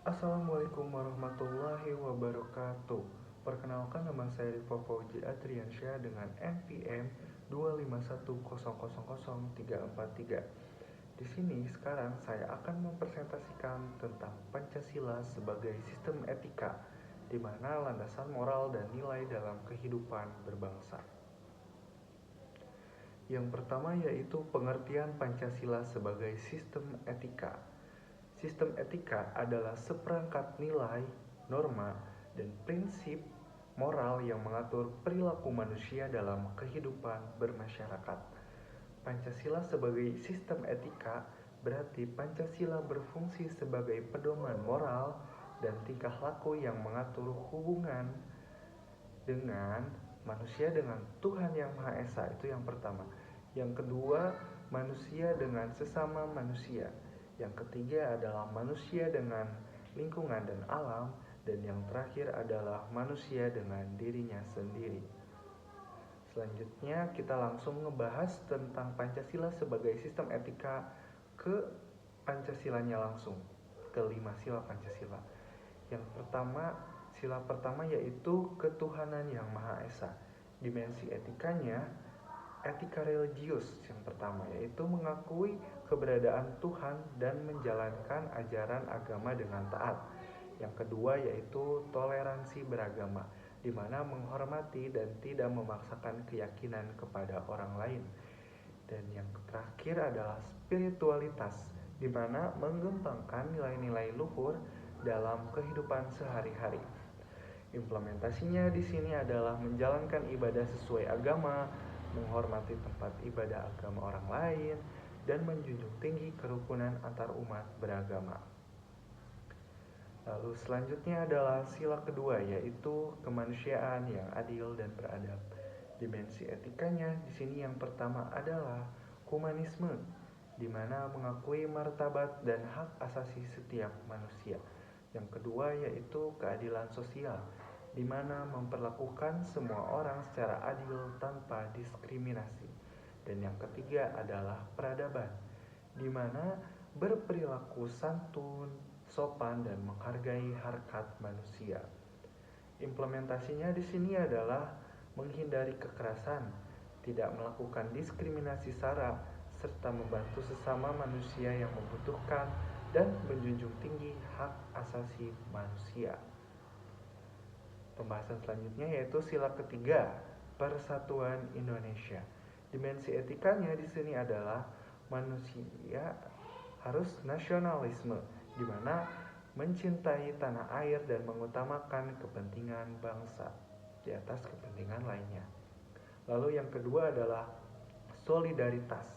Assalamualaikum warahmatullahi wabarakatuh. Perkenalkan, nama saya Rifa Fauji Adriansyah dengan NPM 251000343. Di sini sekarang saya akan mempresentasikan tentang Pancasila sebagai sistem etika, di mana landasan moral dan nilai dalam kehidupan berbangsa. Yang pertama yaitu pengertian Pancasila sebagai sistem etika. Sistem etika adalah seperangkat nilai, norma, dan prinsip moral yang mengatur perilaku manusia dalam kehidupan bermasyarakat. Pancasila sebagai sistem etika berarti Pancasila berfungsi sebagai pedoman moral dan tingkah laku yang mengatur hubungan dengan manusia dengan Tuhan Yang Maha Esa. Itu yang pertama. Yang kedua, manusia dengan sesama manusia. Yang ketiga adalah manusia dengan lingkungan dan alam. Dan yang terakhir adalah manusia dengan dirinya sendiri. Selanjutnya kita langsung ngebahas tentang Pancasila sebagai sistem etika ke Pancasilanya langsung, ke 5 sila Pancasila. Yang pertama, sila pertama yaitu ketuhanan yang Maha Esa. Dimensi etikanya, etika religius yang pertama, yaitu mengakui keberadaan Tuhan dan menjalankan ajaran agama dengan taat. Yang kedua yaitu toleransi beragama, di mana menghormati dan tidak memaksakan keyakinan kepada orang lain. Dan yang terakhir adalah spiritualitas, di mana mengembangkan nilai-nilai luhur dalam kehidupan sehari-hari. Implementasinya di sini adalah menjalankan ibadah sesuai agama, menghormati tempat ibadah agama orang lain, dan menjunjung tinggi kerukunan antar umat beragama. Lalu selanjutnya adalah sila kedua, yaitu kemanusiaan yang adil dan beradab. Dimensi etikanya di sini yang pertama adalah humanisme, di mana mengakui martabat dan hak asasi setiap manusia. Yang kedua yaitu keadilan sosial, di mana memperlakukan semua orang secara adil tanpa diskriminasi. Dan yang ketiga adalah peradaban, di mana berperilaku santun, sopan, dan menghargai harkat manusia. Implementasinya di sini adalah menghindari kekerasan, tidak melakukan diskriminasi sara, serta membantu sesama manusia yang membutuhkan dan menjunjung tinggi hak asasi manusia. Pembahasan selanjutnya yaitu sila ketiga, Persatuan Indonesia. Dimensi etikanya di sini adalah manusia harus nasionalisme, di mana mencintai tanah air dan mengutamakan kepentingan bangsa di atas kepentingan lainnya. Lalu yang kedua adalah solidaritas,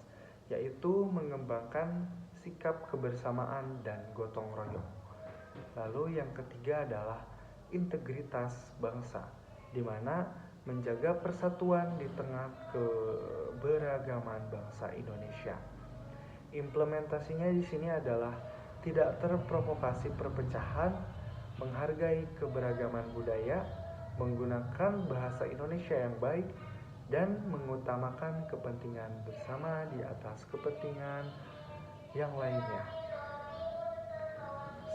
yaitu mengembangkan sikap kebersamaan dan gotong royong. Lalu yang ketiga adalah integritas bangsa, di mana menjaga persatuan di tengah keberagaman bangsa Indonesia. Implementasinya di sini adalah tidak terprovokasi perpecahan, menghargai keberagaman budaya, menggunakan bahasa Indonesia yang baik, dan mengutamakan kepentingan bersama di atas kepentingan yang lainnya.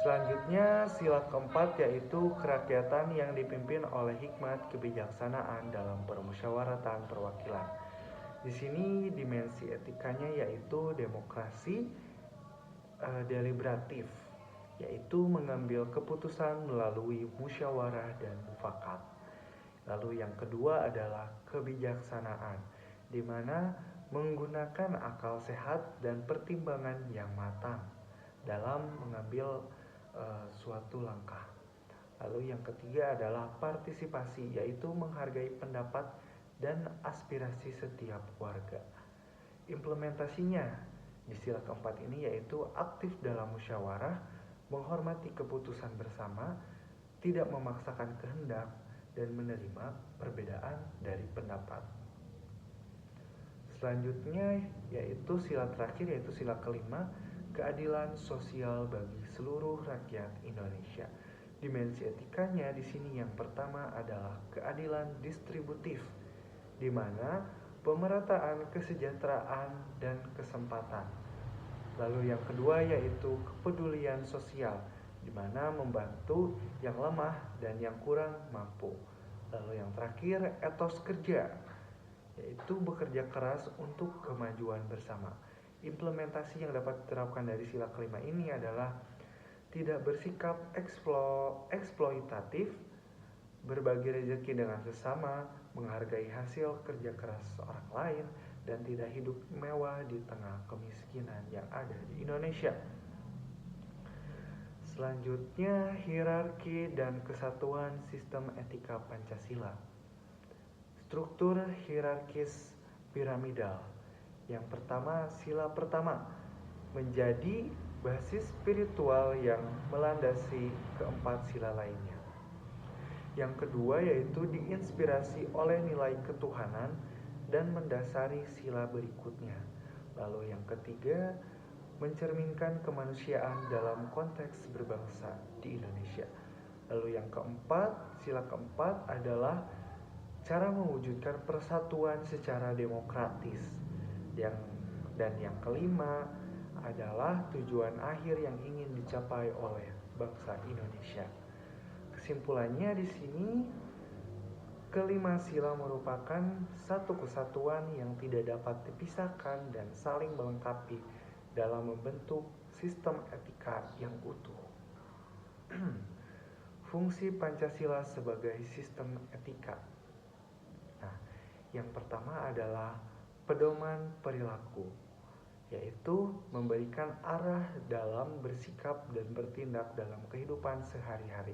Selanjutnya sila keempat yaitu kerakyatan yang dipimpin oleh hikmat kebijaksanaan dalam permusyawaratan perwakilan. Di sini dimensi etikanya yaitu demokrasi deliberatif, yaitu mengambil keputusan melalui musyawarah dan mufakat. Lalu yang kedua adalah kebijaksanaan, di mana menggunakan akal sehat dan pertimbangan yang matang dalam mengambil suatu langkah. Lalu yang ketiga adalah partisipasi, yaitu menghargai pendapat dan aspirasi setiap warga. Implementasinya di sila keempat ini yaitu aktif dalam musyawarah, menghormati keputusan bersama, tidak memaksakan kehendak, dan menerima perbedaan dari pendapat. Selanjutnya yaitu sila terakhir, yaitu sila kelima, keadilan sosial bagi seluruh rakyat Indonesia. Dimensi etikanya di sini yang pertama adalah keadilan distributif, di mana pemerataan kesejahteraan dan kesempatan. Lalu yang kedua yaitu kepedulian sosial, di mana membantu yang lemah dan yang kurang mampu. Lalu yang terakhir, etos kerja, yaitu bekerja keras untuk kemajuan bersama. Implementasi yang dapat diterapkan dari sila kelima ini adalah tidak bersikap eksploitatif, berbagi rezeki dengan sesama, menghargai hasil kerja keras orang lain, dan tidak hidup mewah di tengah kemiskinan yang ada di Indonesia. Selanjutnya, hierarki dan kesatuan sistem etika Pancasila. Struktur hierarkis piramidal. Yang pertama, sila pertama menjadi basis spiritual yang melandasi keempat sila lainnya. Yang kedua yaitu diinspirasi oleh nilai ketuhanan dan mendasari sila berikutnya. Lalu yang ketiga, mencerminkan kemanusiaan dalam konteks berbangsa di Indonesia. Lalu yang keempat, sila keempat adalah cara mewujudkan persatuan secara demokratis. Dan yang kelima adalah tujuan akhir yang ingin dicapai oleh bangsa Indonesia. Kesimpulannya di sini, kelima sila merupakan satu kesatuan yang tidak dapat dipisahkan dan saling melengkapi dalam membentuk sistem etika yang utuh. Fungsi Pancasila sebagai sistem etika. Nah, yang pertama adalah pedoman perilaku, yaitu memberikan arah dalam bersikap dan bertindak dalam kehidupan sehari-hari.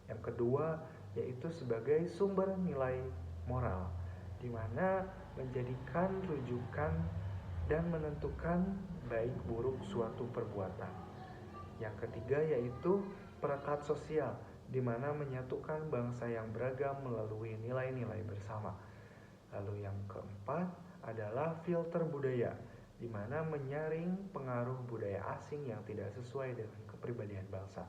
Yang kedua yaitu sebagai sumber nilai moral, di mana menjadikan rujukan dan menentukan baik buruk suatu perbuatan. Yang ketiga yaitu perekat sosial, di mana menyatukan bangsa yang beragam melalui nilai-nilai bersama. Lalu yang keempat adalah filter budaya, di mana menyaring pengaruh budaya asing yang tidak sesuai dengan kepribadian bangsa.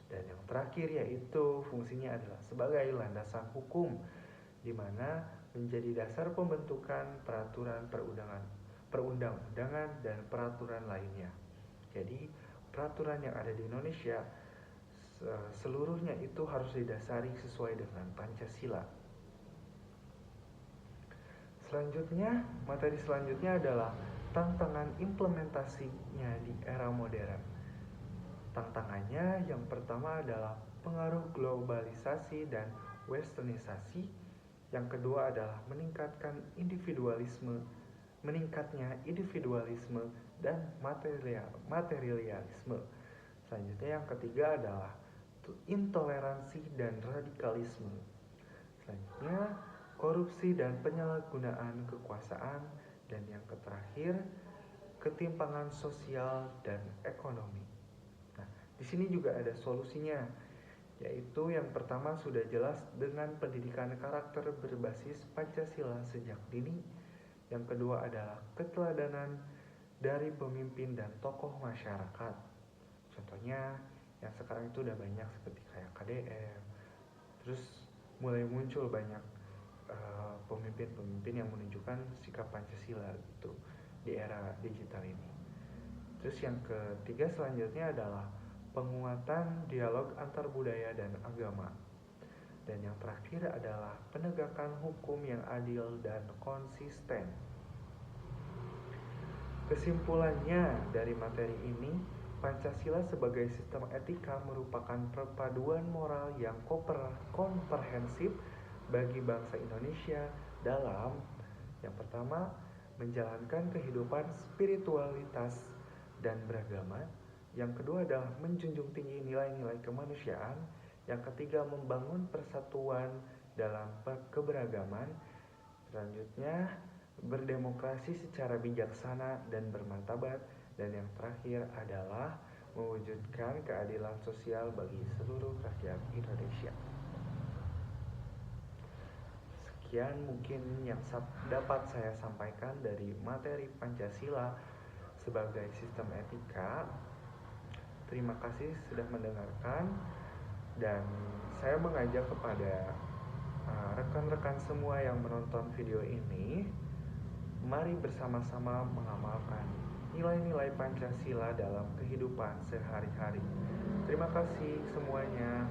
Dan yang terakhir yaitu fungsinya adalah sebagai landasan hukum, di mana menjadi dasar pembentukan peraturan perundang-undangan dan peraturan lainnya. Jadi peraturan yang ada di Indonesia seluruhnya itu harus didasari sesuai dengan Pancasila. Selanjutnya, materi selanjutnya adalah tantangan implementasinya di era modern. Tantangannya yang pertama adalah pengaruh globalisasi dan westernisasi. Yang kedua adalah meningkatnya individualisme dan materialisme. Selanjutnya yang ketiga adalah intoleransi dan radikalisme. Selanjutnya korupsi dan penyalahgunaan kekuasaan, dan yang terakhir ketimpangan sosial dan ekonomi. Nah, di sini juga ada solusinya, yaitu yang pertama sudah jelas dengan pendidikan karakter berbasis Pancasila sejak dini. Yang kedua adalah keteladanan dari pemimpin dan tokoh masyarakat. Contohnya yang sekarang itu udah banyak seperti kayak KDM. Terus mulai muncul banyak pemimpin-pemimpin yang menunjukkan sikap Pancasila gitu di era digital ini. Terus yang ketiga selanjutnya adalah penguatan dialog antar budaya dan agama. Dan yang terakhir adalah penegakan hukum yang adil dan konsisten. Kesimpulannya dari materi ini, Pancasila sebagai sistem etika merupakan perpaduan moral yang komprehensif bagi bangsa Indonesia dalam yang pertama, menjalankan kehidupan spiritualitas dan beragama. Yang kedua adalah menjunjung tinggi nilai-nilai kemanusiaan. Yang ketiga, membangun persatuan dalam keberagaman. Selanjutnya, berdemokrasi secara bijaksana dan bermartabat. Dan yang terakhir adalah mewujudkan keadilan sosial bagi seluruh rakyat Indonesia. Sekian mungkin yang dapat saya sampaikan dari materi Pancasila sebagai sistem etika. Terima kasih sudah mendengarkan, dan saya mengajak kepada rekan-rekan semua yang menonton video ini, mari bersama-sama mengamalkan nilai-nilai Pancasila dalam kehidupan sehari-hari. Terima kasih semuanya.